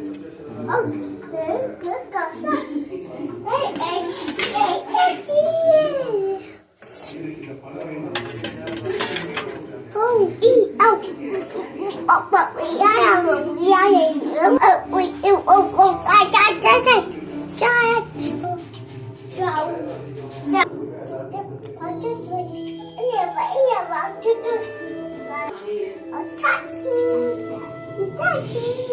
Oh, good gosh. Oh, eat out. Oh, but we are chutney.